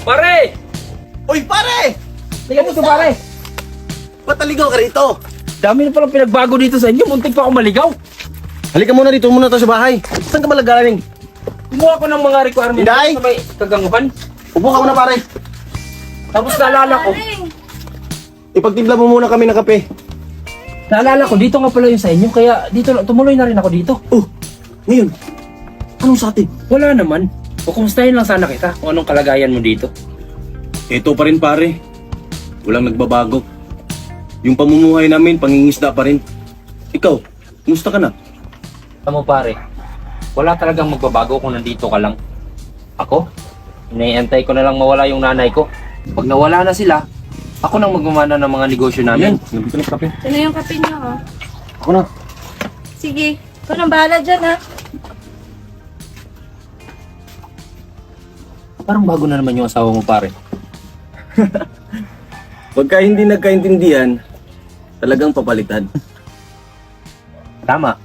Pare! Uy, pare! Tingnan dito, pare! Pataligaw ka rito. Dami na palang pinagbago dito sa inyo. Muntik pa ako maligaw. Halika muna dito muna tayo sa bahay. Saan ka malagaling? Kumuha ko ng mga requirements Inday! sa may kaganguhan. Upo ka muna, pare. Tapos naalala ko. Ipagtimpla mo muna kami ng kape. Naalala ko, dito nga pala yung sa inyo. Kaya dito, tumuloy na rin ako dito. Oh, ngayon, anong sa atin? Wala naman. O kumustahin lang sana kita kung anong kalagayan mo dito. Ito pa rin pare. Walang nagbabago. Yung pamumuhay namin, pangingisda pa rin. Ikaw, kumusta ka na? Alam mo pare, wala talagang magbabago kung nandito ka lang. Ako, iniintay ko na lang mawala yung nanay ko. Pag nawala na sila, ako nang magmamana ng mga negosyo namin. Nandito na kape. Ito na yung kape niyo, ha? Ako na. Sige, ikaw nang bahala dyan, ha? Parang bago na naman yung asawa mo pare. Pagka hindi nagkaintindihan, talagang papalitan. Tama.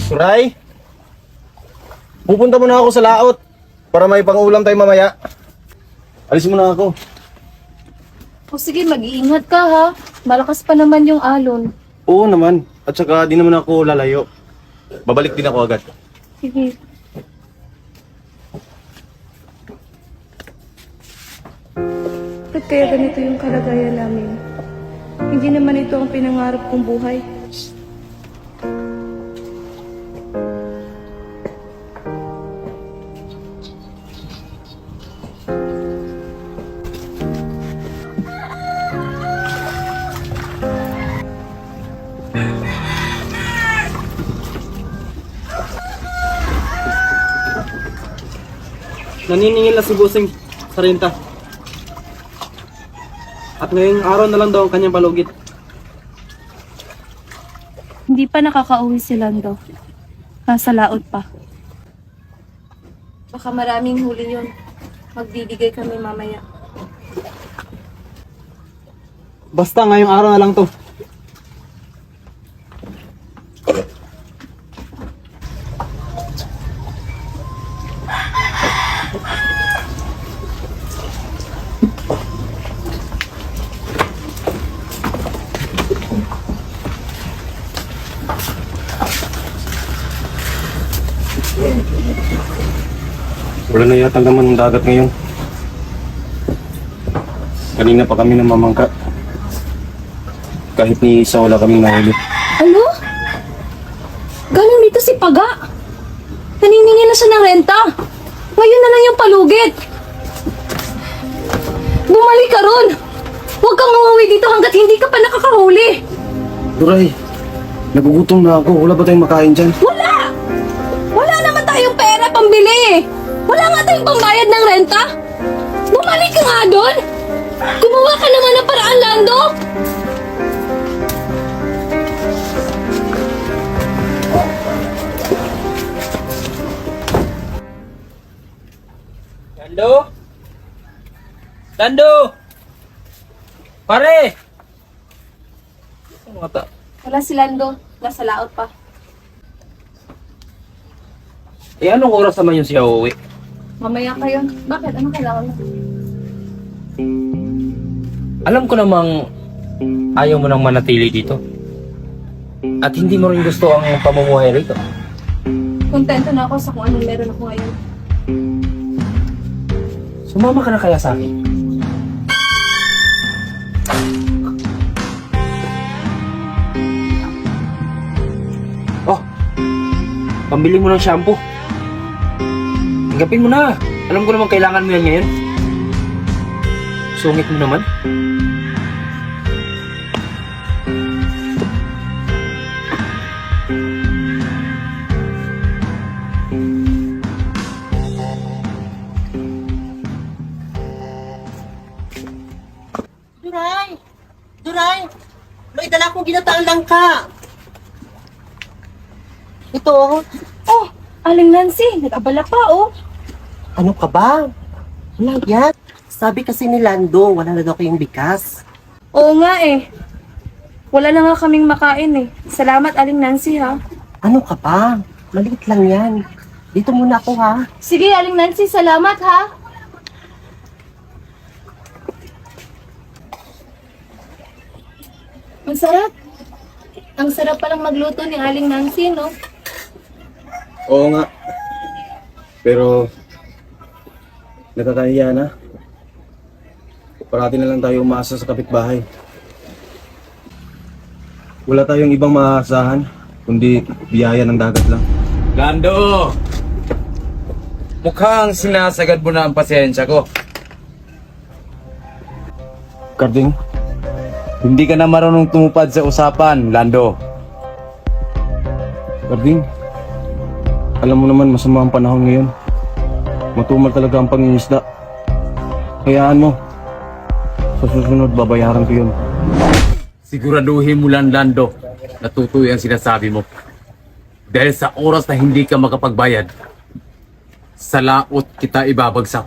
Suray, pupunta muna ako sa laot para may pang-ulam tayo mamaya. Alis muna ako. O sige, mag-iingat ka, ha? Malakas pa naman yung alon. Oo naman. At saka di naman ako lalayo. Babalik din ako agad. Sige. Ba't kaya ganito yung kalagayan namin? Hindi naman ito ang pinangarap kong buhay. Naniningil na si Busing sa renta. At ngayong araw na lang daw ang kanyang palugit. Hindi pa nakakauwi si Lando. Nasa laot pa. Baka maraming huli yun. Magbibigay kami mamaya. Basta ngayong araw na lang to. Wala na yata naman ng dagat ngayon. Kanina pa kami namamangka. Kahit ni isa wala kaming nahuli. Ano? Galing dito si Paga. Naniningin na siya ng renta. Ngayon na lang yung palugit. Bumalik ka ron. Huwag kang umuwi dito hanggat hindi ka pa nakakahuli. Duray, nagugutom na ako. Wala ba tayong makain dyan? Wala! Wala naman tayong pera pambili eh. Wala nga tayong pambayad ng renta. Bumalik ka nga doon. Gumawa ka naman ng paraan, Lando. Lando? Lando! Pare! Ano nga ta? Wala si Lando. Nasa laot pa. Eh anong oras naman yung siya uuwi? Mamaya ka yun. Bakit? Ano kailangan mo? Alam ko namang ayaw mo nang manatili dito. At hindi mo rin gusto ang pamumuhay rito. Kontento na ako sa kung anong meron ako ngayon. Sumama ka na kaya sa akin? Oh, pambili mo ng shampoo. Tanggapin mo na. Alam ko naman kailangan mo yan ngayon. Sungit mo naman. Duray! Duray! May dala kong ginataang langka! Ito, Oh, Aling Nancy. Nag-abala pa, oh. ano ka ba? Wala yan. Sabi kasi ni Lando, wala na daw kayong bigas. Oo nga eh. Wala na nga kaming makain eh. Salamat, Aling Nancy, ha. Ano ka ba? Maliit lang yan. Dito muna ako ha. Sige, Aling Nancy, salamat ha. Ang sarap. Ang sarap palang magluto ni Aling Nancy, no? Oo nga. Pero, nakakahiya na. Parati na lang tayo umaasa sa kapitbahay. Wala tayong ibang maaasahan, kundi biyaya ng dagat lang. Lando! Mukhang sinasagad mo na ang pasensya ko. Karding, Hindi ka na marunong tumupad sa usapan, Lando. Karding, alam mo naman masama ang panahon ngayon. Matumal talaga ang pangingisda. Hayaan mo. Sa susunod, babayaran ko yun. Siguraduhin mo lang, Lando, na tutuloy ang sinasabi mo. Dahil sa oras na hindi ka makapagbayad, sa laot kita ibabagsak.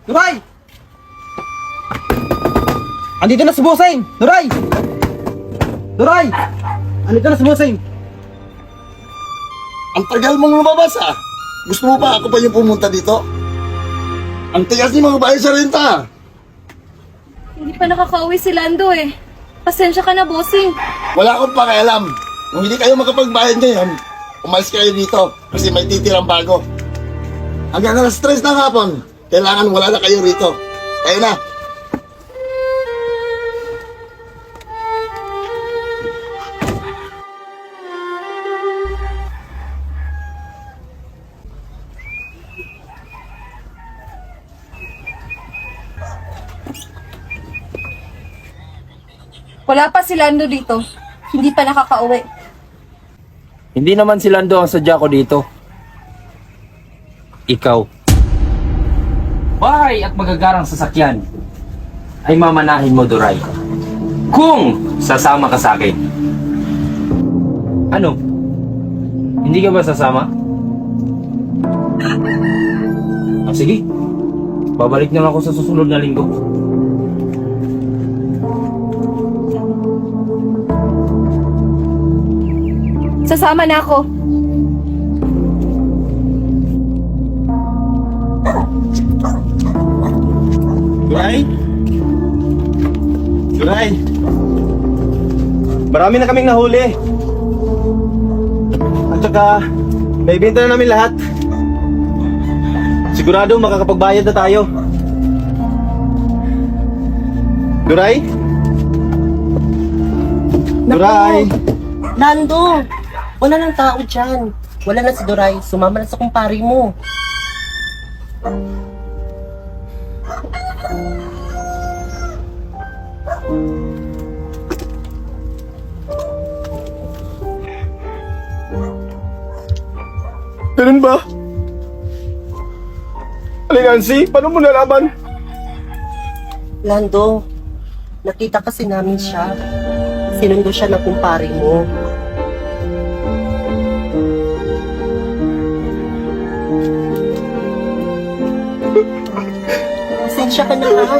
Duray! Andito na si Busing! Duray! Duray! Andito na si Busing! Ang tagal mong lumabas ah. Gusto mo pa ako pa yung pumunta dito? Ang tigas ni mga bahay sa renta. Hindi pa nakakauwi si Lando eh. Pasensya ka na, bossing. Wala akong pakialam. Kung hindi kayo makapagbayad ngayon, umalis kayo dito kasi may titirang bago. Hanggang alas 3 ng hapon, kailangan wala na kayo rito. Kayo na. Wala pa si Lando dito. Hindi pa nakakauwi. Hindi naman si Lando ang sadya ko dito. Ikaw. Bahay at magagarang sasakyan ay mamanahin mo, Duray. Kung sasama ka sa akin. Ano? Hindi ka ba sasama? Sige. Babalik na lang ako sa susunod na linggo. Sasama na ako. Duray? Duray? Marami na kaming nahuli. At saka, naibenta na namin lahat. Sigurado makakapagbayad na tayo. Duray? Duray? Lando! Wala nang tao dyan. Wala na si Duray. Sumama na sa kumpari mo. Ganun ba? Aling Nancy, paano mo nalaman? Lando, nakita kasi namin siya. Sinundo siya ng kumpari mo. Pasensya ka na ha.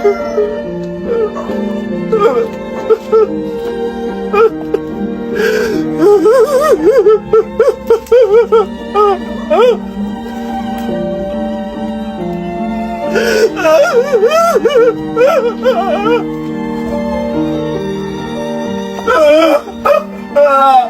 Ah!